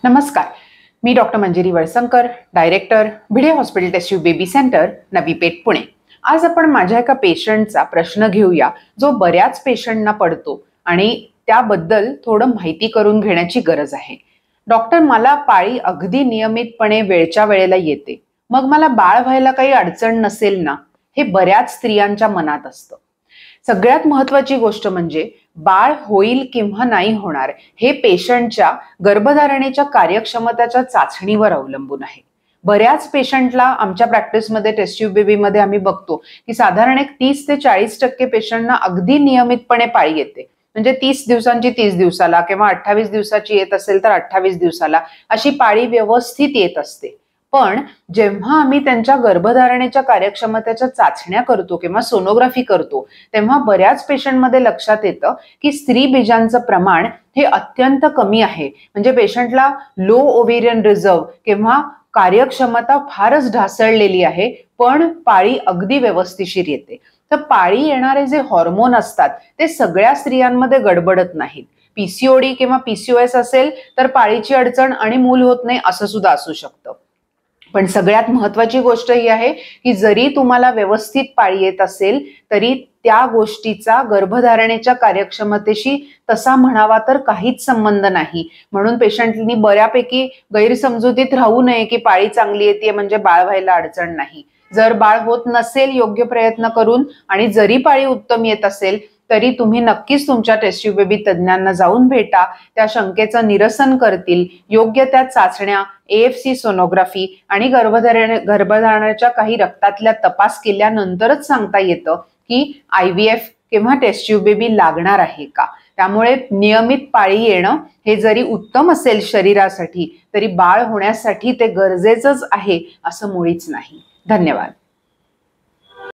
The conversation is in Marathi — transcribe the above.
नमस्कार, मी doctor Manjiri Valsankar, director Bhide hospital test tube baby centre, Navi Peth, Pune. आज आपण माझ्या एका पेशंटचा प्रश्न घेऊया जो बऱ्याच पेशंटना पडतो आणि त्याबद्दल थोडं माहिती करून घेण्याची गरज आहे। डॉक्टर, मला पाळी अगदी नियमितपणे वेळच्या वेळेला येते, मग मला बाळ व्हायला काही अडचण नसेल ना? हे बऱ्याच स्त्रियांच्या मनात असतं। सगळ्यात महत्त्वाची गोष्ट म्हणजे बाळ होईल किंवा नाही होणार हे पेशंटच्या गर्भधारणेच्या कार्यक्षमतेच्या चाचणीवर अवलंबून आहे। बऱ्याच पेशंटला आमच्या प्रॅक्टिसमध्ये टेस्ट ट्यूब बेबीमध्ये आम्ही बघतो की साधारण 30 ते 40% पेशंटना अगदी नियमितपणे पाळी येते। म्हणजे 30 दिवसांची 30 दिवसाला किंवा 28 दिवसाची येत असेल तर 28 दिवसाला अशी पाळी व्यवस्थित येत असते। पण जेव्हा आम्ही त्यांच्या गर्भधारणेच्या कार्यक्षमतेच्या चाचण्या करतो किंवा सोनोग्राफी करतो तेव्हा बऱ्याच पेशंटमध्ये लक्षात येतं की स्त्री बीजांचं प्रमाण हे अत्यंत कमी आहे। म्हणजे पेशंटला लो ओव्हेरियन रिझर्व किंवा कार्यक्षमता फारच ढासळलेली आहे, पण पाळी अगदी व्यवस्थिशीर येते। तर पाळी येणारे जे हॉर्मोन असतात ते सगळ्या स्त्रियांमध्ये गडबडत नाहीत। पीसीओडी किंवा पीसीओएस असेल तर पाळीची अडचण आणि मूल होत नाही असं सुद्धा असू शकतं। पण सगळ्यात महत्त्वाची गोष्ट ही आहे की जरी तुम्हाला व्यवस्थित पाळी येत असेल तरी त्या गोष्टीचा गर्भधारणेच्या कार्यक्षमतेशी तसा म्हणावा तर काहीच संबंध नाही। म्हणून पेशंटनी बऱ्यापैकी गैरसमजुतीत राहू नये की पाळी चांगली येते म्हणजे बाळ व्हायला अडचण नाही। जर बाळ होत नसेल योग्य प्रयत्न करून आणि जरी पाळी उत्तम येत असेल तरी तुम्ही नक्कीच तुमच्या टेस्ट ट्यूब बेबी तज्ञांना जाऊन भेटा, त्या शंकेचं निरसन करतील। योग्य त्या चाचण्या, AFC सोनोग्राफी आणि गर्भधारणेच्या काही रक्तातल्या तपास केल्यानंतरच सांगता येतं की IVF किंवा टेस्ट ट्यूब बेबी लागणार आहे का। त्यामुळे नियमित पाळी येणं हे जरी उत्तम असेल शरीरासाठी तरी बाळ होण्यासाठी ते गरजेचंच आहे असं मुळीच नाही। धन्यवाद।